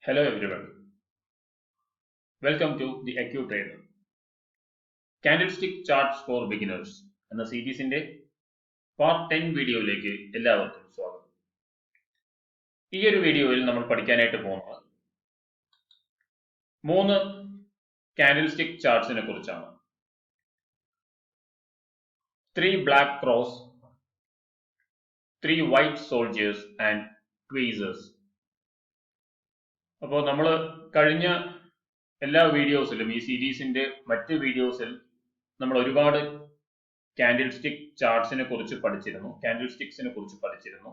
Hello everyone, welcome to the Acute Trader. Candlestick Charts for Beginners എന്ന സീരീസിന്റെ part 10 വീഡിയോയിലേക്ക് എല്ലാവർക്കും സ്വാഗതം. ഈ ഒരു വീഡിയോയിൽ നമ്മൾ പഠിക്കാനായിട്ട് പോകുന്നത് 3 കാൻഡിൽസ്റ്റിക് ചാർട്ട്സിനെ കുറിച്ചാണ്. 3 black cross, 3 white soldiers and tweezers. അപ്പോൾ നമ്മൾ കഴിഞ്ഞ എല്ലാ വീഡിയോസിലും ഈ സീരീസിന്റെ മറ്റ് വീഡിയോസിൽ നമ്മൾ ഒരുപാട് കാൻഡിൽസ്റ്റിക് ചാർട്ട്സിനെ കുറിച്ച് പഠിച്ചിരുന്നു, കാൻഡിൽസ്റ്റിക്സിനെ കുറിച്ച് പഠിച്ചിരുന്നു.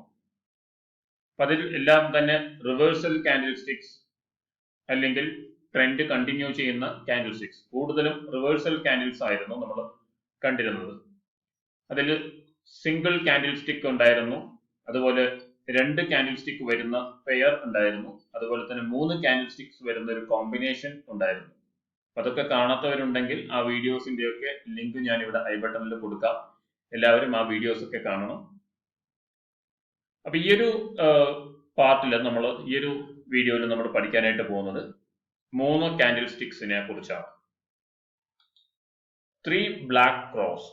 അപ്പം അതിൽ എല്ലാം തന്നെ റിവേഴ്സൽ കാൻഡിൽസ്റ്റിക്സ് അല്ലെങ്കിൽ ട്രെൻഡ് കണ്ടിന്യൂ ചെയ്യുന്ന കാൻഡിൽസ്റ്റിക്സ്, കൂടുതലും റിവേഴ്സൽ കാൻഡിൽസ് ആയിരുന്നു നമ്മൾ കണ്ടിരുന്നത്. അതിൽ സിംഗിൾ കാൻഡിൽസ്റ്റിക് ഉണ്ടായിരുന്നു, അതുപോലെ 2 കാൻഡിൽസ്റ്റിക് വരുന്ന പെയർ ഉണ്ടായിരുന്നു, അതുപോലെ തന്നെ 3 കാൻഡിൽസ്റ്റിക്സ് വരുന്ന ഒരു കോമ്പിനേഷൻ ഉണ്ടായിരുന്നു. അതൊക്കെ കാണാത്തവരുണ്ടെങ്കിൽ ആ വീഡിയോസിന്റെ ഒക്കെ ലിങ്ക് ഞാൻ ഇവിടെ ഐ ബട്ടണിൽ കൊടുക്കാം. എല്ലാവരും ആ വീഡിയോസ് ഒക്കെ കാണണം. അപ്പൊ ഈ ഒരു പാർട്ടിൽ ഈ ഒരു വീഡിയോയിൽ നമ്മൾ പഠിക്കാനായിട്ട് പോകുന്നത് 3 കാൻഡിൽസ്റ്റിക്സിനെ കുറിച്ചാണ്. 3 ബ്ലാക്ക് ക്രോസ്.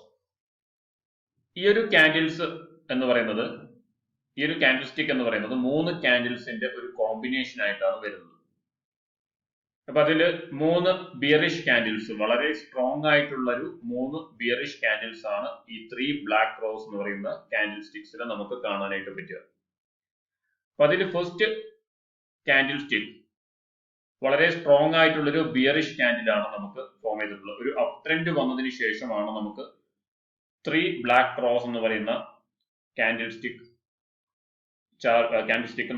ഈ ഒരു കാൻഡിൽസ് എന്ന് പറയുന്നത്, ഈ ഒരു കാൻഡിൽസ്റ്റിക് എന്ന് പറയുന്നത് 3 കാൻഡിൽസിന്റെ ഒരു കോമ്പിനേഷൻ ആയിട്ടാണ് വരുന്നത്. അപ്പൊ അതില് 3 ബിയറിഷ് കാൻഡിൽസ്, വളരെ സ്ട്രോങ് ആയിട്ടുള്ള ഒരു 3 ബിയറിഷ് കാൻഡിൽസ് ആണ് ഈ 3 ബ്ലാക്ക് ക്രോസ് എന്ന് പറയുന്ന കാൻഡിൽസ്റ്റിക്സിൽ നമുക്ക് കാണാനായിട്ട് പറ്റുക. അപ്പൊ അതിൽ ഫസ്റ്റ് കാൻഡിൽസ്റ്റിക് വളരെ സ്ട്രോങ് ആയിട്ടുള്ള ഒരു ബിയറിഷ് കാൻഡിലാണ് നമുക്ക് ഫോം ചെയ്തിട്ടുള്ളത്. ഒരു അപ് ട്രെൻഡ് വന്നതിന് ശേഷമാണ് നമുക്ക് 3 ബ്ലാക്ക് ക്രോസ് എന്ന് പറയുന്ന കാൻഡിൽസ്റ്റിക്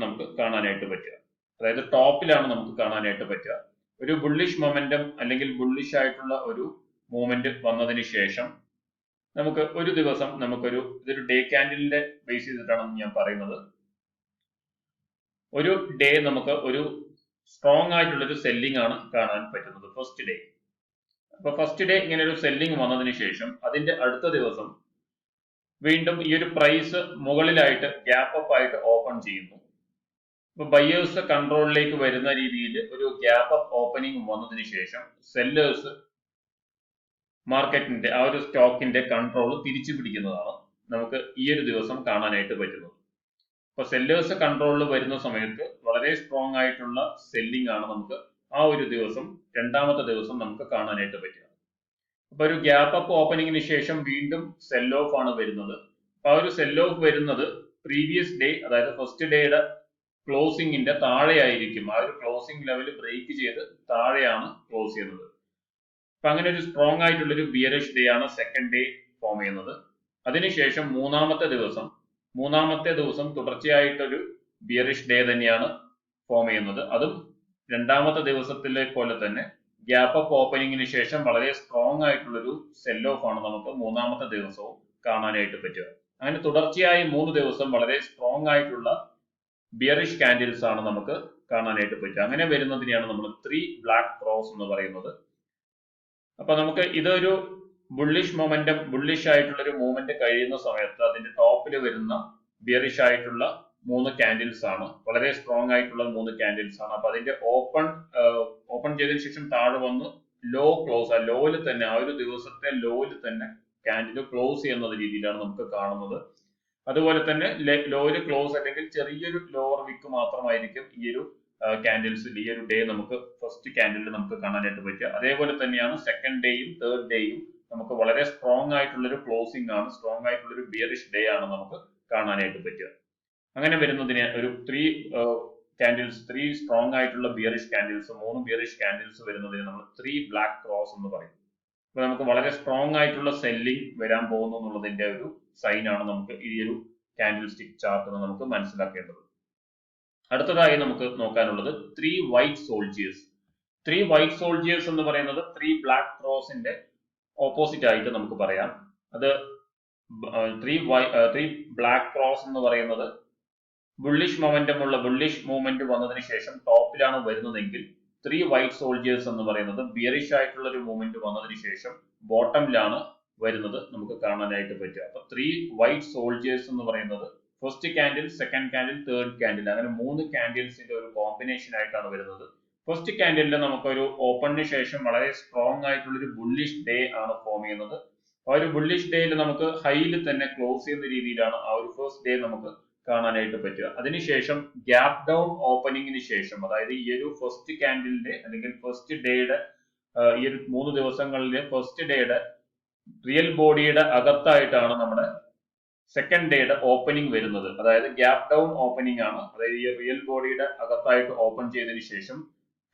നമുക്ക് കാണാനായിട്ട് പറ്റുക. അതായത് ടോപ്പിലാണ് നമുക്ക് കാണാനായിട്ട് പറ്റുക. ഒരു ബുള്ളിഷ് മൊമെന്റം അല്ലെങ്കിൽ ബുള്ളിഷ് ആയിട്ടുള്ള ഒരു മൂവ്മെന്റ് വന്നതിന് ശേഷം നമുക്ക് ഒരു ദിവസം ഇതൊരു ഡേ ക്യാൻഡിലിന്റെ ബേസ് ചെയ്തിട്ടാണ് ഞാൻ പറയുന്നത്. ഒരു ഡേ നമുക്ക് ഒരു സ്ട്രോങ് ആയിട്ടുള്ള ഒരു സെല്ലിംഗ് ആണ് കാണാൻ പറ്റുന്നത് ഫസ്റ്റ് ഡേ. അപ്പൊ ഫസ്റ്റ് ഡേ ഇങ്ങനെ ഒരു സെല്ലിംഗ് വന്നതിന് ശേഷം അതിന്റെ അടുത്ത ദിവസം വീണ്ടും ഈ ഒരു പ്രൈസ് മുകളിലായിട്ട് ഗ്യാപ്പ് അപ്പ് ആയിട്ട് ഓപ്പൺ ചെയ്യുന്നു. ഇപ്പൊ ബയേഴ്സ് കൺട്രോളിലേക്ക് വരുന്ന രീതിയിൽ ഒരു ഗ്യാപ്പ് അപ്പ് ഓപ്പണിംഗ് വന്നതിന് ശേഷം സെല്ലേഴ്സ് മാർക്കറ്റിന്റെ ആ ഒരു സ്റ്റോക്കിന്റെ കൺട്രോൾ തിരിച്ചു പിടിക്കുന്നതാണ് നമുക്ക് ഈ ഒരു ദിവസം കാണാനായിട്ട് പറ്റുന്നത്. അപ്പൊ സെല്ലേഴ്സ് കൺട്രോളിൽ വരുന്ന സമയത്ത് വളരെ സ്ട്രോങ് ആയിട്ടുള്ള സെല്ലിംഗ് ആണ് നമുക്ക് ആ ഒരു ദിവസം, രണ്ടാമത്തെ ദിവസം നമുക്ക് കാണാനായിട്ട് പറ്റുക. അപ്പൊ ഒരു ഗ്യാപ്പ് അപ്പ് ഓപ്പണിംഗിന് ശേഷം വീണ്ടും സെൽ ഓഫ് ആണ് വരുന്നത്. അപ്പൊ ആ ഒരു സെൽ ഓഫ് വരുന്നത് പ്രീവിയസ് ഡേ, അതായത് ഫസ്റ്റ് ഡേയുടെ ക്ലോസിംഗിന്റെ താഴെയായിരിക്കും. ആ ഒരു ക്ലോസിംഗ് ലെവൽ ബ്രേക്ക് ചെയ്ത് താഴെയാണ് ക്ലോസ് ചെയ്യുന്നത്. അപ്പൊ അങ്ങനെ ഒരു സ്ട്രോങ് ആയിട്ടുള്ള ഒരു ബിയറിഷ് ഡേ ആണ് സെക്കൻഡ് ഡേ ഫോം ചെയ്യുന്നത്. അതിനുശേഷം മൂന്നാമത്തെ ദിവസം തുടർച്ചയായിട്ടൊരു ബിയറിഷ് ഡേ തന്നെയാണ് ഫോം ചെയ്യുന്നത്. അതും രണ്ടാമത്തെ ദിവസത്തിലെ പോലെ തന്നെ ഗ്യാപ്പ് അപ്പ് ഓപ്പണിംഗിന് ശേഷം വളരെ സ്ട്രോങ് ആയിട്ടുള്ളൊരു സെൽ ഓഫ് ആണ് നമുക്ക് മൂന്നാമത്തെ ദിവസവും കാണാനായിട്ട് പറ്റുക. അങ്ങനെ തുടർച്ചയായി 3 ദിവസം വളരെ സ്ട്രോങ് ആയിട്ടുള്ള ബിയറിഷ് കാൻഡിൽസ് ആണ് നമുക്ക് കാണാനായിട്ട് പറ്റുക. അങ്ങനെ വരുന്നതിനെയാണ് നമ്മൾ 3 ബ്ലാക്ക് ക്രോസ് എന്ന് പറയുന്നത്. അപ്പൊ നമുക്ക് ഇതൊരു ബുള്ളിഷ് ആയിട്ടുള്ള ഒരു മൂവ്മെന്റ് കഴിയുന്ന സമയത്ത് അതിന്റെ ടോപ്പിൽ വരുന്ന ബിയറിഷ് ആയിട്ടുള്ള 3 കാൻഡിൽസ് ആണ്, വളരെ സ്ട്രോങ് ആയിട്ടുള്ള 3 കാൻഡിൽസ് ആണ്. അപ്പൊ അതിന്റെ ഓപ്പൺ ചെയ്തതിനു ശേഷം താഴെ വന്ന് ലോ ക്ലോസ്, ആ ലോയിൽ തന്നെ, ആ ഒരു ദിവസത്തെ ലോയിൽ തന്നെ കാൻഡിൽ ക്ലോസ് ചെയ്യുന്ന രീതിയിലാണ് നമുക്ക് കാണുന്നത്. അതുപോലെ തന്നെ ലോയിൽ ക്ലോസ് അല്ലെങ്കിൽ ചെറിയൊരു ലോവർ വിക്ക് മാത്രമായിരിക്കും ഈ ഒരു കാൻഡിൽസിൽ ഈ ഒരു ഡേ നമുക്ക് ഫസ്റ്റ് കാൻഡിലിൽ നമുക്ക് കാണാനായിട്ട് പറ്റുക. അതേപോലെ തന്നെയാണ് സെക്കൻഡ് ഡേയും തേർഡ് ഡേയും നമുക്ക് വളരെ സ്ട്രോങ് ആയിട്ടുള്ള ഒരു ക്ലോസിംഗ് ആണ്, സ്ട്രോങ് ആയിട്ടുള്ള ഒരു ബിയറിഷ് ഡേ ആണ് നമുക്ക് കാണാനായിട്ട് പറ്റുക. അങ്ങനെ വരുന്നതിന് ഒരു 3 സ്ട്രോങ് ആയിട്ടുള്ള ബിയറിഷ് കാൻഡിൽസ്, 3 ബിയറിഷ് കാൻഡിൽസ് വരുന്നതിന് നമ്മൾ 3 ബ്ലാക്ക് ക്രോസ് എന്ന് പറയും. അപ്പൊ നമുക്ക് വളരെ സ്ട്രോങ് ആയിട്ടുള്ള സെല്ലിംഗ് വരാൻ പോകുന്നു എന്നുള്ളതിന്റെ ഒരു സൈൻ ആണ് നമുക്ക് ഈ ഒരു കാൻഡിൽസ്റ്റിക് ചാർട്ട് നമുക്ക് മനസ്സിലാക്കേണ്ടത്. അടുത്തതായി നമുക്ക് നോക്കാനുള്ളത് 3 വൈറ്റ് സോൾജിയേഴ്സ്. 3 വൈറ്റ് സോൾജിയേഴ്സ് എന്ന് പറയുന്നത് 3 ബ്ലാക്ക് ക്രോസിന്റെ ഓപ്പോസിറ്റ് ആയിട്ട് നമുക്ക് പറയാം. അത് 3 ബ്ലാക്ക് ക്രോസ് എന്ന് പറയുന്നത് ബുള്ളിഷ് മൂവ്മെന്റ് വന്നതിന് ശേഷം ടോപ്പിലാണ് വരുന്നതെങ്കിൽ 3 വൈറ്റ് സോൾജിയേഴ്സ് എന്ന് പറയുന്നത് ബിയറിഷ് ആയിട്ടുള്ള ഒരു മൂവ്മെന്റ് വന്നതിന് ശേഷം ബോട്ടമിലാണ് വരുന്നത് നമുക്ക് കാണാനായിട്ട് പറ്റുക. അപ്പൊ 3 വൈറ്റ് സോൾജിയേഴ്സ് എന്ന് പറയുന്നത് first candle, second candle, third candle, അങ്ങനെ 3 ക്യാൻഡിൽസിന്റെ ഒരു കോമ്പിനേഷൻ ആയിട്ടാണ് വരുന്നത്. ഫസ്റ്റ് ക്യാൻഡിലിൽ നമുക്കൊരു ഓപ്പണിന് ശേഷം വളരെ സ്ട്രോങ് ആയിട്ടുള്ള ഒരു ബുള്ളിഷ് ഡേ ആണ് ഫോം ചെയ്യുന്നത്. ആ ഒരു ബുള്ളിഷ് ഡേയിൽ നമുക്ക് ഹൈയിൽ തന്നെ ക്ലോസ് ചെയ്യുന്ന രീതിയിലാണ് ആ ഒരു ഫസ്റ്റ് ഡേ നമുക്ക് കാണാനായിട്ട് പറ്റുക. അതിനുശേഷം ഗ്യാപ് ഡൗൺ ഓപ്പണിങ്ങിന് ശേഷം, അതായത് ഈ ഒരു ഫസ്റ്റ് ക്യാൻഡിലിന്റെ അല്ലെങ്കിൽ ഫസ്റ്റ് ഡേയുടെ ഈ ഒരു 3 ദിവസങ്ങളിലെ ഫസ്റ്റ് ഡേയുടെ റിയൽ ബോഡിയുടെ അകത്തായിട്ടാണ് നമ്മുടെ സെക്കൻഡ് ഡേയുടെ ഓപ്പണിംഗ് വരുന്നത്. അതായത് ഗ്യാപ് ഡൗൺ ഓപ്പണിംഗ് ആണ്. അതായത് ഈ റിയൽ ബോഡിയുടെ അകത്തായിട്ട് ഓപ്പൺ ചെയ്തതിനു ശേഷം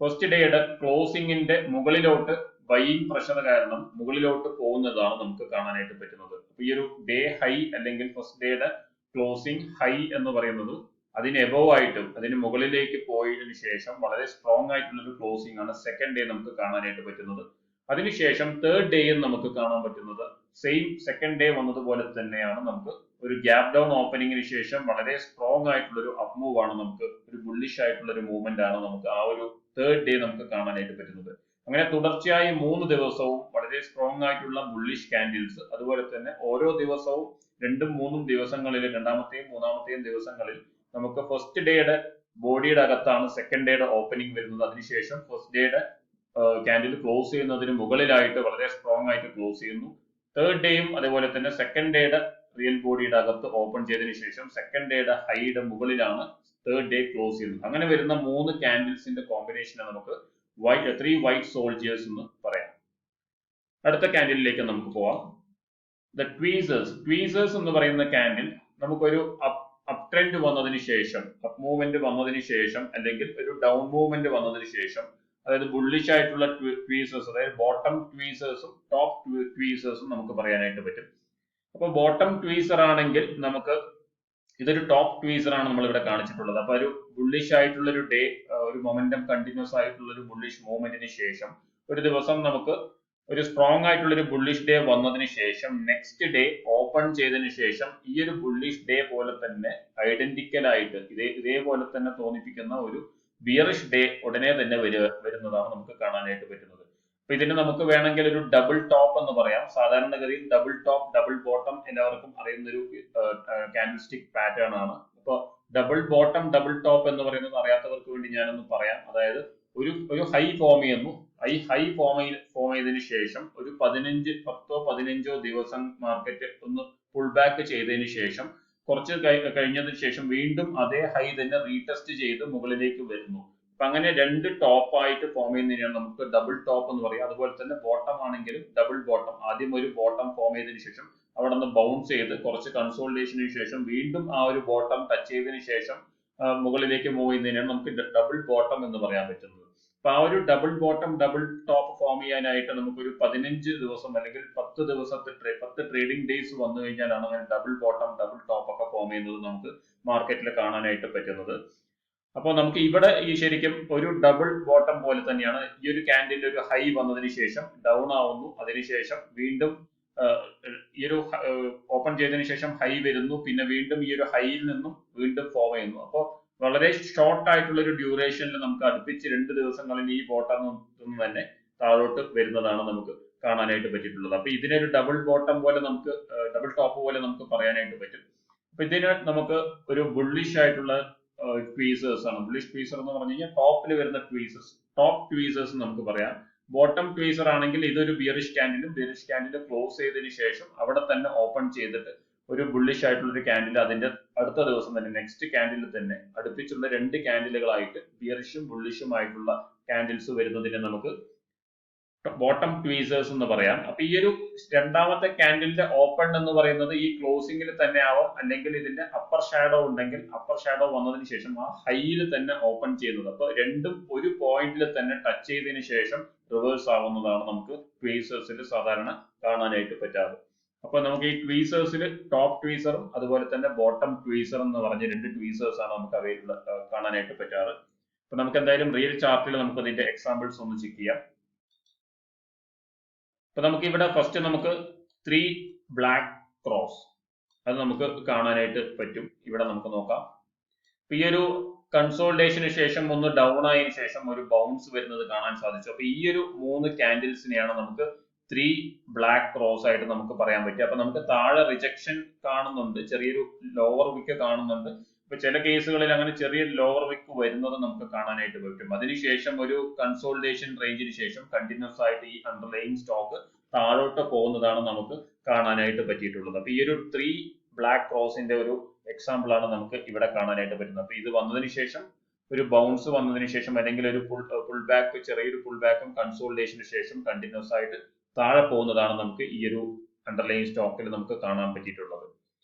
ഫസ്റ്റ് ഡേയുടെ ക്ലോസിംഗിന്റെ മുകളിലോട്ട് ബൈയിങ് പ്രഷർ കാരണം മുകളിലോട്ട് പോകുന്നതാണ് നമുക്ക് കാണാനായിട്ട് പറ്റുന്നത്. അപ്പൊ ഈ ഒരു ഡേ ഹൈ അല്ലെങ്കിൽ ഫസ്റ്റ് ഡേയുടെ ക്ലോസിംഗ് ഹൈ എന്ന് പറയുന്നത് അതിന് എബവ് ആയിട്ടും അതിന് മുകളിലേക്ക് പോയതിനു ശേഷം വളരെ സ്ട്രോങ് ആയിട്ടുള്ള ഒരു ക്ലോസിംഗ് ആണ് സെക്കൻഡ് ഡേ നമുക്ക് കാണാനായിട്ട് പറ്റുന്നത്. അതിനുശേഷം തേർഡ് ഡേയും നമുക്ക് കാണാൻ പറ്റുന്നത് സെയിം സെക്കൻഡ് ഡേ വന്നതുപോലെ തന്നെയാണ്. നമുക്ക് ഒരു ഗ്യാപ് ഡൗൺ ഓപ്പണിംഗിന് ശേഷം വളരെ സ്ട്രോങ് ആയിട്ടുള്ള ഒരു അപ്പ് മൂവ് ആണ്, നമുക്ക് ഒരു ബുള്ളിഷ് ആയിട്ടുള്ള ഒരു മൂവ്മെന്റ് ആണ് നമുക്ക് ആ ഒരു തേർഡ് ഡേ നമുക്ക് കാണാനായിട്ട് പറ്റുന്നത്. അങ്ങനെ തുടർച്ചയായി 3 ദിവസവും വളരെ സ്ട്രോങ് ആയിട്ടുള്ള ബുള്ളിഷ് ക്യാൻഡിൽസ്, അതുപോലെ തന്നെ ഓരോ ദിവസവും 2ഉം 3ഉം ദിവസങ്ങളിൽ, രണ്ടാമത്തെയും മൂന്നാമത്തെയും ദിവസങ്ങളിൽ നമുക്ക് ഫസ്റ്റ് ഡേയുടെ ബോഡിയുടെ അകത്താണ് സെക്കൻഡ് ഡേയുടെ ഓപ്പണിംഗ് വരുന്നത്. അതിനുശേഷം ഫസ്റ്റ് ഡേയുടെ ക്യാൻഡിൽ ക്ലോസ് ചെയ്യുന്നതിന് മുകളിലായിട്ട് വളരെ സ്ട്രോങ് ആയിട്ട് ക്ലോസ് ചെയ്യുന്നു. തേർഡ് ഡേയും അതേപോലെ തന്നെ സെക്കൻഡ് ഡേയുടെ റിയൽ ബോഡിയുടെ അകത്ത് ഓപ്പൺ ചെയ്തതിനു ശേഷം സെക്കൻഡ് ഡേയുടെ ഹൈയുടെ മുകളിലാണ് തേർഡ് ഡേ ക്ലോസ് ചെയ്യുന്നത്. അങ്ങനെ വരുന്ന 3 ക്യാൻഡിൽസിന്റെ കോമ്പിനേഷനെ നമുക്ക് 3 വൈറ്റ് സോൾജിയേഴ്സ് എന്ന് പറയാം. അടുത്ത ക്യാൻഡിലിലേക്ക് നമുക്ക് പോവാം. ദ ട്വീസേഴ്സ് എന്ന് പറയുന്ന ക്യാൻഡിൽ നമുക്കൊരു അപ് ട്രെൻഡ് വന്നതിന് ശേഷം, അപ്പ് മൂവ്മെന്റ് വന്നതിന് ശേഷം, അല്ലെങ്കിൽ ഒരു ഡൗൺ മൂവ്മെന്റ് വന്നതിന് ശേഷം, അതായത് ബുള്ളിഷ് ആയിട്ടുള്ള ട്വീസേഴ്സ്, അതായത് ബോട്ടം ട്വീസേഴ്സും ടോപ്പ് ട്വീസേഴ്സും നമുക്ക് പറയാനായിട്ട് പറ്റും. അപ്പൊ ബോട്ടം ട്വീസർ ആണെങ്കിൽ നമുക്ക് ഇതൊരു ടോപ്പ് ട്വീസർ ആണ് നമ്മൾ ഇവിടെ കാണിച്ചിട്ടുള്ളത്. അപ്പൊ ഒരു ബുള്ളിഷ് ആയിട്ടുള്ള ഒരു ഡേ, ഒരു മൊമെന്റം കണ്ടിന്യൂസ് ആയിട്ടുള്ള ഒരു ബുള്ളിഷ് മൂവ്മെന്റിന് ശേഷം ഒരു ദിവസം നമുക്ക് ഒരു സ്ട്രോങ് ആയിട്ടുള്ള ഒരു ബുള്ളിഷ് ഡേ വന്നതിന് ശേഷം നെക്സ്റ്റ് ഡേ ഓപ്പൺ ചെയ്തതിന് ശേഷം ഈ ഒരു ബുള്ളിഷ് ഡേ പോലെ തന്നെ ഐഡന്റിക്കൽ ആയിട്ട് ഇതേപോലെ തന്നെ തോന്നിപ്പിക്കുന്ന ഒരു ബിയറിഷ് ഡേ ഉടനെ തന്നെ വരുന്നതാണ് നമുക്ക് കാണാനായിട്ട് പറ്റുന്നത്. അപ്പൊ ഇതിന് നമുക്ക് വേണമെങ്കിൽ ഒരു ഡബിൾ ടോപ്പ് എന്ന് പറയാം. സാധാരണഗതിയിൽ ഡബിൾ ടോപ്പ് ഡബിൾ ബോട്ടം എല്ലാവർക്കും അറിയുന്ന ഒരു കാൻഡിൽസ്റ്റിക് പാറ്റേൺ ആണ്. അപ്പൊ ഡബിൾ ബോട്ടം ഡബിൾ ടോപ്പ് എന്ന് പറയുന്നത് അറിയാത്തവർക്ക് വേണ്ടി ഞാനൊന്ന് പറയാം. അതായത് ഒരു ഹൈ ഫോം ചെയ്യുന്നു. ഈ ഹൈ ഫോം ചെയ്തതിനു ശേഷം ഒരു 10-15 ദിവസം മാർക്കറ്റ് ഒന്ന് പുൾ ബാക്ക് ചെയ്തതിനു ശേഷം കുറച്ച് കഴിഞ്ഞതിന് ശേഷം വീണ്ടും അതേ ഹൈ തന്നെ റീടെസ്റ്റ് ചെയ്ത് മുകളിലേക്ക് വരുന്നു. അപ്പൊ അങ്ങനെ 2 ടോപ്പ് ആയിട്ട് ഫോം ചെയ്യുന്നതിനാണ് നമുക്ക് ഡബിൾ ടോപ്പ് എന്ന് പറയാം. അതുപോലെ തന്നെ ബോട്ടം ആണെങ്കിലും ഡബിൾ ബോട്ടം, ആദ്യം ഒരു ബോട്ടം ഫോം ചെയ്തതിനു ശേഷം അവിടെ നിന്ന് ബൗൺസ് ചെയ്ത് കുറച്ച് കൺസോളിഡേഷന് ശേഷം വീണ്ടും ആ ഒരു ബോട്ടം ടച്ച് ചെയ്തതിനു ശേഷം മുകളിലേക്ക് മൂവ് ചെയ്യുന്നതിനാണ് നമുക്ക് ഡബിൾ ബോട്ടം എന്ന് പറയാൻ പറ്റുന്നത്. അപ്പൊ ആ ഒരു double bottom double top form ചെയ്യാനായിട്ട് നമുക്കൊരു 15 ദിവസം അല്ലെങ്കിൽ 10 ദിവസത്തെ 10 ട്രേഡിംഗ് ഡേയ്സ് വന്നു കഴിഞ്ഞാലാണ് അങ്ങനെ ഡബിൾ ബോട്ടം ഡബിൾ ടോപ്പ് ഒക്കെ ഫോം ചെയ്യുന്നത് നമുക്ക് മാർക്കറ്റിൽ കാണാനായിട്ട് പറ്റുന്നത്. അപ്പോൾ നമുക്ക് ഇവിടെ ഈ ശരിക്കും ഒരു ഡബിൾ ബോട്ടം പോലെ തന്നെയാണ്. ഈ ഒരു ക്യാൻഡിൽ ഒരു ഹൈ വന്നതിന് ശേഷം ഡൗൺ ആവുന്നു, അതിനുശേഷം വീണ്ടും ഈ ഒരു ഓപ്പൺ ചെയ്തതിനു ശേഷം ഹൈ വരുന്നു, പിന്നെ വീണ്ടും ഈ ഒരു ഹൈയിൽ നിന്നും വീണ്ടും ഫോം ചെയ്യുന്നു. അപ്പോൾ വളരെ ഷോർട്ട് ആയിട്ടുള്ള ഒരു ഡ്യൂറേഷനിൽ നമുക്ക് അടുപ്പിച്ച് 2 ദിവസങ്ങളിൽ ഈ ബോട്ടം തന്നെ താഴോട്ട് വരുന്നതാണ് നമുക്ക് കാണാനായിട്ട് പറ്റിയിട്ടുള്ളത്. അപ്പൊ ഇതിനൊരു ഡബിൾ ബോട്ടം പോലെ നമുക്ക് ഡബിൾ ടോപ്പ് പോലെ നമുക്ക് പറയാനായിട്ട് പറ്റും. അപ്പൊ ഇതിന് നമുക്ക് ഒരു ബുള്ളിഷ് ആയിട്ടുള്ള ട്വീസേഴ്സ് ആണ്. ബുള്ളിഷ് ട്വീസർ എന്ന് പറഞ്ഞു കഴിഞ്ഞാൽ ടോപ്പിൽ വരുന്ന ടോപ്പ് ട്വീസേഴ്സ് നമുക്ക് പറയാം. ബോട്ടം ട്വീസർ ആണെങ്കിൽ ഇതൊരു ബിയറിഷ് ക്യാൻഡിൽ ക്ലോസ് ചെയ്തതിന് ശേഷം അവിടെ തന്നെ ഓപ്പൺ ചെയ്തിട്ട് ഒരു ബുള്ളിഷ് ആയിട്ടുള്ള ഒരു ക്യാൻഡിൽ അതിന്റെ അടുത്ത ദിവസം തന്നെ നെക്സ്റ്റ് ക്യാൻഡിൽ തന്നെ അടുപ്പിച്ചുള്ള 2 ക്യാൻഡിലുകളായിട്ട് ബിയറിഷും ബുള്ളിഷും ആയിട്ടുള്ള ക്യാൻഡിൽസ് വരുന്നതിനെ നമുക്ക് ബോട്ടം ട്വീസേഴ്സ് എന്ന് പറയാം. അപ്പൊ ഈ ഒരു രണ്ടാമത്തെ ക്യാൻഡിലിന്റെ ഓപ്പൺ എന്ന് പറയുന്നത് ഈ ക്ലോസിംഗിൽ തന്നെ ആവാം, അല്ലെങ്കിൽ ഇതിന്റെ അപ്പർ ഷാഡോ ഉണ്ടെങ്കിൽ അപ്പർ ഷാഡോ വന്നതിന് ശേഷം ആ ഹൈയിൽ തന്നെ ഓപ്പൺ ചെയ്യുന്നത്. അപ്പൊ രണ്ടും ഒരു പോയിന്റിൽ തന്നെ ടച്ച് ചെയ്തതിന് ശേഷം റിവേഴ്സ് ആവുന്നതാണ് നമുക്ക് ട്വീസേഴ്സിൽ സാധാരണ കാണാനായിട്ട് പറ്റാറ്. അപ്പൊ നമുക്ക് ഈ ട്വീസേഴ്സിൽ ടോപ്പ് ട്വീസറും അതുപോലെ തന്നെ ബോട്ടം ട്വീസർ എന്ന് പറഞ്ഞ 2 ട്വീസേഴ്സ് ആണ് നമുക്ക് അവൈലബിൾ കാണാനായിട്ട് പറ്റാറ്. അപ്പൊ നമുക്ക് എന്തായാലും റിയൽ ചാർട്ടിൽ നമുക്ക് ഇതിന്റെ എക്സാമ്പിൾസ് ഒന്ന് ചെക്ക് ചെയ്യാം. അപ്പൊ നമുക്ക് ഇവിടെ ഫസ്റ്റ് നമുക്ക് 3 ബ്ലാക്ക് ക്രോസ് അത് നമുക്ക് കാണാനായിട്ട് പറ്റും. ഇവിടെ നമുക്ക് നോക്കാം. അപ്പൊ ഈ ഒരു കൺസോൾട്ടേഷന് ശേഷം ഒന്ന് ഡൗൺ ആയതിനു ശേഷം ഒരു ബൗൺസ് വരുന്നത് കാണാൻ സാധിച്ചു. അപ്പൊ ഈ ഒരു 3 ക്യാൻഡിൽസിനെയാണ് നമുക്ക് ത്രീ ബ്ലാക്ക് ക്രോസ് ആയിട്ട് നമുക്ക് പറയാൻ പറ്റും. അപ്പൊ നമുക്ക് താഴെ റിജക്ഷൻ കാണുന്നുണ്ട്, ചെറിയൊരു ലോവർ വിക്ക് കാണുന്നുണ്ട്. ഇപ്പൊ ചില കേസുകളിൽ അങ്ങനെ ചെറിയ ലോവർ വിക്ക് വരുന്നത് നമുക്ക് കാണാനായിട്ട് പറ്റും. അതിനുശേഷം ഒരു കൺസോൾട്ടേഷൻ റേഞ്ചിന് ശേഷം കണ്ടിന്യൂസ് ആയിട്ട് ഈ അണ്ടർലൈൻ സ്റ്റോക്ക് താഴോട്ട് പോകുന്നതാണ് നമുക്ക് കാണാനായിട്ട് പറ്റിയിട്ടുള്ളത്. അപ്പൊ ഈ ഒരു ത്രീ ബ്ലാക്ക് ക്രോസിന്റെ ഒരു എക്സാമ്പിൾ ആണ് നമുക്ക് ഇവിടെ കാണാനായിട്ട് പറ്റുന്നത്. അപ്പൊ ഇത് വന്നതിന് ശേഷം ഒരു ബൗൺസ് വന്നതിന് ശേഷം അല്ലെങ്കിൽ ഒരു പുൾ ബാക്ക്, ചെറിയൊരു പുൾ ബാക്കും കൺസോൾട്ടേഷന് ശേഷം കണ്ടിന്യൂസ് ആയിട്ട് താഴെ പോകുന്നതാണ് നമുക്ക് ഈ ഒരു അണ്ടർലൈൻ സ്റ്റോക്കിൽ നമുക്ക് കാണാൻ പറ്റിയിട്ടുള്ളത്.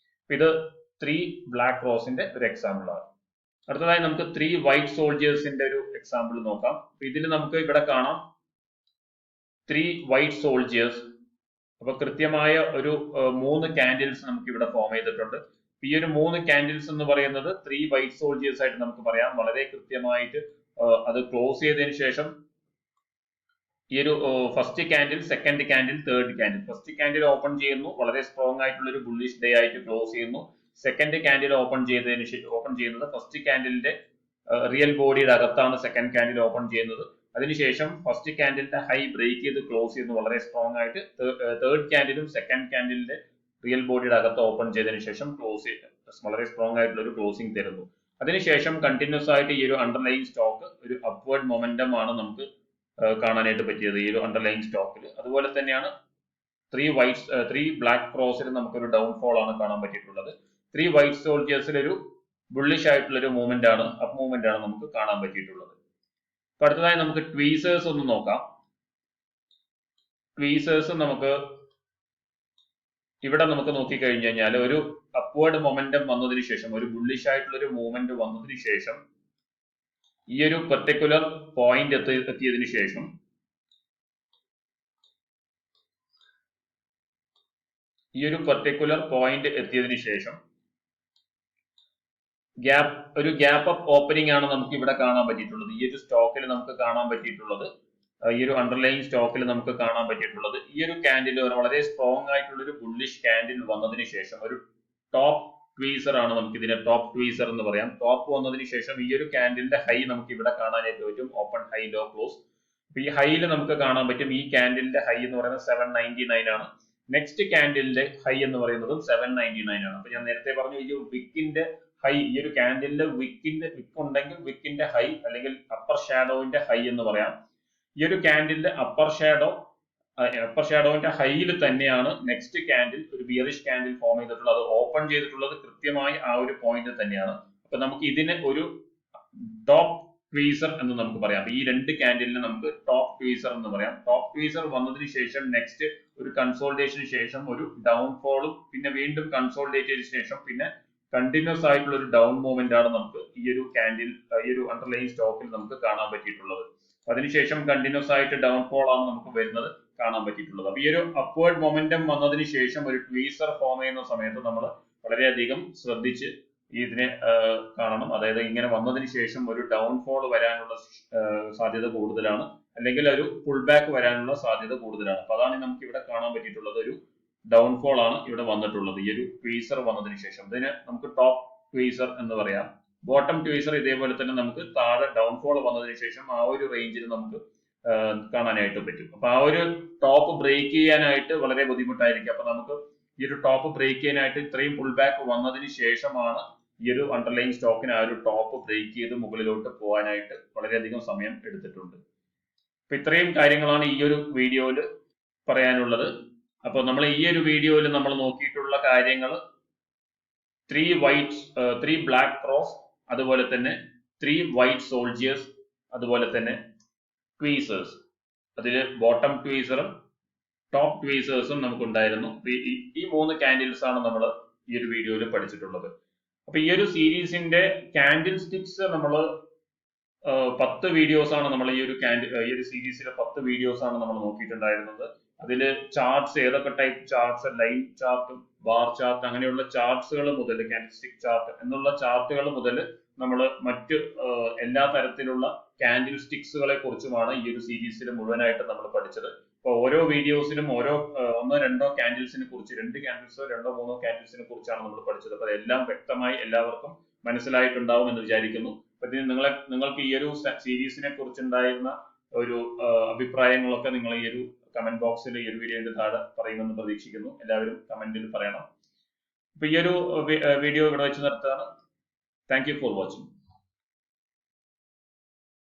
ഇത് ത്രീ ബ്ലാക്ക് ക്രോസിന്റെ ഒരു എക്സാമ്പിൾ ആണ്. അടുത്തതായി നമുക്ക് ത്രീ വൈറ്റ് സോൾജേഴ്സിന്റെ ഒരു എക്സാമ്പിൾ നോക്കാം. ഇതിൽ നമുക്ക് ഇവിടെ കാണാം ത്രീ വൈറ്റ് സോൾജേഴ്സ്. അപ്പൊ കൃത്യമായ ഒരു 3 കാൻഡിൽസ് നമുക്ക് ഇവിടെ ഫോം ചെയ്തിട്ടുണ്ട്. ഈ ഒരു 3 കാൻഡിൽസ് എന്ന് പറയുന്നത് ത്രീ വൈറ്റ് സോൾജേഴ്സ് ആയിട്ട് നമുക്ക് പറയാം. വളരെ കൃത്യമായിട്ട് അത് ക്ലോസ് ചെയ്തതിനു ശേഷം ഈ ഒരു first candle, second candle, third candle. First candle open ചെയ്യുന്നു, വളരെ സ്ട്രോങ് ആയിട്ടുള്ള ഒരു ബുള്ളിഷ് ഡേ ആയിട്ട് ക്ലോസ് ചെയ്യുന്നു. സെക്കൻഡ് കാൻഡിൽ ഓപ്പൺ ചെയ്യുന്നത് ഫസ്റ്റ് കാൻഡിലിന്റെ റിയൽ ബോഡിയുടെ അകത്താണ് സെക്കൻഡ് കാൻഡിൽ ഓപ്പൺ ചെയ്യുന്നത്. അതിനുശേഷം ഫസ്റ്റ് കാൻഡിലിന്റെ ഹൈ ബ്രേക്ക് ചെയ്ത് ക്ലോസ് ചെയ്യുന്നു വളരെ സ്ട്രോങ് ആയിട്ട്. തേർഡ് കാൻഡിലും സെക്കൻഡ് കാൻഡിലിന്റെ റിയൽ ബോഡിയുടെ അകത്ത് ഓപ്പൺ ചെയ്തതിനു ശേഷം വളരെ സ്ട്രോങ് ആയിട്ടുള്ള ഒരു ക്ലോസിംഗ് തരുന്നു. അതിനുശേഷം കണ്ടിന്യൂസ് ആയിട്ട് ഈ ഒരു അണ്ടർലൈൻ സ്റ്റോക്ക് ഒരു അപ്വേർഡ് മൊമെന്റം ആണ് നമുക്ക് കാണാനായിട്ട് പറ്റിയത് ഈ ഒരു അണ്ടർലൈൻ സ്റ്റോക്കിൽ. അതുപോലെ തന്നെയാണ് ത്രീ ബ്ലാക്ക് ക്രോസിൽ നമുക്കൊരു ഡൗൺഫോൾ ആണ് കാണാൻ പറ്റിയിട്ടുള്ളത്. ത്രീ വൈറ്റ് സോൾജേഴ്സിൽ ഒരു ബുള്ളിഷ് ആയിട്ടുള്ള ഒരു മൂവ്മെന്റ് ആണ്, അപ്പ് മൂവ്മെന്റ് ആണ് നമുക്ക് കാണാൻ പറ്റിയിട്ടുള്ളത്. അപ്പൊ അടുത്തതായി നമുക്ക് ട്വീസേഴ്സ് ഒന്ന് നോക്കാം. ട്വീസേഴ്സ് നമുക്ക് ഇവിടെ നമുക്ക് നോക്കിക്കഴിഞ്ഞു കഴിഞ്ഞാൽ ഒരു അപ്വേർഡ് മൊമെന്റം വന്നതിന് ശേഷം, ഒരു ബുള്ളിഷ് ആയിട്ടുള്ള ഒരു മൂവ്മെന്റ് വന്നതിന് ശേഷം ഈ ഒരു പെർട്ടിക്കുലർ പോയിന്റ് എത്തിയതിനു ശേഷം ഒരു ഗ്യാപ്പ് അപ്പ് ഓപ്പണിംഗ് ആണ് നമുക്ക് ഇവിടെ കാണാൻ പറ്റിയിട്ടുള്ളത്. ഈ ഒരു സ്റ്റോക്കിൽ നമുക്ക് കാണാൻ പറ്റിയിട്ടുള്ളത്, ഈ ഒരു അണ്ടർലൈൻ സ്റ്റോക്കിൽ നമുക്ക് കാണാൻ പറ്റിയിട്ടുള്ളത് ഈ ഒരു കാൻഡിൽ വളരെ സ്ട്രോങ് ആയിട്ടുള്ള ഒരു ബുള്ളിഷ് കാൻഡിൽ വന്നതിന് ശേഷം ഒരു ടോപ്പ് ട്വീസർ ആണ്, നമുക്ക് ഇതിനെ ടോപ്പ് ട്വീസർ എന്ന് പറയാം. ടോപ്പ് വന്നതിന് ശേഷം ഈ ഒരു കാൻഡിലിന്റെ ഹൈ നമുക്ക് ഇവിടെ കാണാനായിട്ട് പറ്റും, ഓപ്പൺ ഹൈ ലോ ക്ലോസ്. അപ്പൊ ഈ ഹൈയിൽ നമുക്ക് കാണാൻ പറ്റും ഈ കാൻഡിലിന്റെ ഹൈ എന്ന് പറയുന്നത് 799 ആണ്. നെക്സ്റ്റ് കാൻഡിലിന്റെ ഹൈ എന്ന് പറയുന്നതും 799 ആണ്. അപ്പൊ ഞാൻ നേരത്തെ പറഞ്ഞു ഈ വിക്കിന്റെ ഹൈ, ഈ ഒരു കാൻഡിലിന്റെ വിക്ക് ഉണ്ടെങ്കിൽ വിക്കിന്റെ ഹൈ അല്ലെങ്കിൽ അപ്പർ ഷാഡോവിന്റെ ഹൈ എന്ന് പറയാം. ഈ ഒരു കാൻഡിലിന്റെ അപ്പർ ഷാഡോവിന്റെ ഹൈയിൽ തന്നെയാണ് നെക്സ്റ്റ് കാൻഡിൽ, ഒരു ബിയറിഷ് കാൻഡിൽ ഫോം ചെയ്തിട്ടുള്ളത്. അത് ഓപ്പൺ ചെയ്തിട്ടുള്ളത് കൃത്യമായി ആ ഒരു പോയിന്റ് തന്നെയാണ്. അപ്പൊ നമുക്ക് ഇതിനെ ഒരു ടോപ്പ് ട്വീസർ എന്ന് നമുക്ക് പറയാം. ഈ രണ്ട് കാൻഡിലിനെ നമുക്ക് ടോപ്പ് ട്വീസർ എന്ന് പറയാം. ടോപ്പ് ട്വീസർ വന്നതിന് ശേഷം നെക്സ്റ്റ് ഒരു കൺസോൾട്ടേഷന് ശേഷം ഒരു ഡൗൺഫോളും പിന്നെ വീണ്ടും കൺസോൾട്ടേറ്റ് ചെയ്തതിനു ശേഷം പിന്നെ കണ്ടിന്യൂസ് ആയിട്ടുള്ള ഒരു ഡൗൺ മൂവ്മെന്റ് ആണ് നമുക്ക് ഈ ഒരു കാൻഡിൽ, ഈ ഒരു അണ്ടർലൈൻ സ്റ്റോക്കിൽ നമുക്ക് കാണാൻ പറ്റിയിട്ടുള്ളത്. അതിനുശേഷം കണ്ടിന്യൂസ് ആയിട്ട് ഡൗൺഫോൾ ആണ് നമുക്ക് വരുന്നത് കാണാൻ പറ്റിയിട്ടുള്ളത്. അപ്പൊ ഈ ഒരു അപ്വേർഡ് മൊമെന്റം വന്നതിന് ശേഷം ഒരു ട്വീസർ ഫോം ചെയ്യുന്ന സമയത്ത് നമ്മൾ വളരെയധികം ശ്രദ്ധിച്ച് ഇതിനെ കാണണം. അതായത് ഇങ്ങനെ വന്നതിന് ശേഷം ഒരു ഡൗൺഫോൾ വരാനുള്ള സാധ്യത കൂടുതലാണ്, അല്ലെങ്കിൽ ഒരു പുൾ ബാക്ക് വരാനുള്ള സാധ്യത കൂടുതലാണ്. അപ്പൊ അതാണ് നമുക്ക് ഇവിടെ കാണാൻ പറ്റിയിട്ടുള്ളത്, ഒരു ഡൗൺഫോൾ ആണ് ഇവിടെ വന്നിട്ടുള്ളത് ഈ ഒരു ട്വീസർ വന്നതിന് ശേഷം. ഇതിന് നമുക്ക് ടോപ്പ് ട്വീസർ എന്ന് പറയാം. ബോട്ടം ട്വീസർ ഇതേപോലെ തന്നെ നമുക്ക് താഴെ ഡൗൺഫോൾ വന്നതിന് ശേഷം ആ ഒരു റേഞ്ചിൽ നമുക്ക് കാണാനായിട്ട് പറ്റും. അപ്പൊ ആ ഒരു ടോപ്പ് ബ്രേക്ക് ചെയ്യാനായിട്ട് വളരെ ബുദ്ധിമുട്ടായിരിക്കും. അപ്പൊ നമുക്ക് ഈ ഒരു ടോപ്പ് ബ്രേക്ക് ചെയ്യാനായിട്ട് ഇത്രയും പുൾ ബാക്ക് വന്നതിന് ശേഷമാണ് ഈ ഒരു അണ്ടർലൈൻ സ്റ്റോക്കിന് ആ ഒരു ടോപ്പ് ബ്രേക്ക് ചെയ്ത് മുകളിലോട്ട് പോകാനായിട്ട് വളരെയധികം സമയം എടുത്തിട്ടുണ്ട്. അപ്പൊ ഇത്രയും കാര്യങ്ങളാണ് ഈ ഒരു വീഡിയോയിൽ പറയാനുള്ളത്. അപ്പോൾ നമ്മൾ ഈ ഒരു വീഡിയോയിൽ നമ്മൾ നോക്കിയിട്ടുള്ള കാര്യങ്ങൾ ത്രീ ബ്ലാക്ക് ക്രോസ്, അതുപോലെ തന്നെ ത്രീ വൈറ്റ് സോൾജിയേഴ്സ്, അതുപോലെ തന്നെ ട്വീസേഴ്സ്. അതിൽ ബോട്ടം ട്വീസറും ടോപ്പ് ട്വീസേഴ്സും നമുക്കുണ്ടായിരുന്നു. ഈ 3 കാൻഡിൽസ് ആണ് നമ്മൾ ഈ ഒരു വീഡിയോയിൽ പഠിച്ചിട്ടുള്ളത്. അപ്പൊ ഈ ഒരു സീരീസിന്റെ കാൻഡിൽ സ്റ്റിക്സ് നമ്മൾ 10 വീഡിയോസ് ആണ് നമ്മൾ ഈ ഒരു സീരീസിലെ 10 വീഡിയോസ് ആണ് നമ്മൾ നോക്കിയിട്ടുണ്ടായിരുന്നത്. അതിൽ ചാർട്ട്സ്, ഏതൊക്കെ type charts, line chart, bar chart, അങ്ങനെയുള്ള ചാർട്ട്സുകൾ മുതൽ, കാൻഡിൽസ്റ്റിക് ചാർട്ട് എന്നുള്ള ചാർട്ടുകൾ മുതൽ നമ്മൾ മറ്റ് എല്ലാ തരത്തിലുള്ള കാൻഡിൽ സ്റ്റിക്സുകളെ കുറിച്ചുമാണ് ഈ ഒരു സീരീസിൽ മുഴുവനായിട്ട് നമ്മൾ പഠിച്ചത്. അപ്പൊ ഓരോ വീഡിയോസിലും ഓരോ 1-2 കാൻഡിൽസിനെ കുറിച്ച്, 2 കാൻഡിൽസോ 2-3 കാൻഡിൽസിനെ കുറിച്ചാണ് നമ്മൾ പഠിച്ചത്. അപ്പൊ അതെല്ലാം വ്യക്തമായി എല്ലാവർക്കും മനസ്സിലായിട്ടുണ്ടാവും എന്ന് വിചാരിക്കുന്നു. അപ്പൊ നിങ്ങൾക്ക് ഈ ഒരു സീരീസിനെ കുറിച്ചുണ്ടായിരുന്ന ഒരു അഭിപ്രായങ്ങളൊക്കെ നിങ്ങൾ ഈ ഒരു കമന്റ് ബോക്സിൽ ഈ ഒരു വീഡിയോയുടെ താഴെ പറയുമെന്ന് പ്രതീക്ഷിക്കുന്നു. എല്ലാവരും കമന്റിൽ പറയണം. അപ്പൊ ഈ ഒരു വീഡിയോ ഇവിടെ വെച്ച് നിർത്തുകയാണ്. Thank you for watching.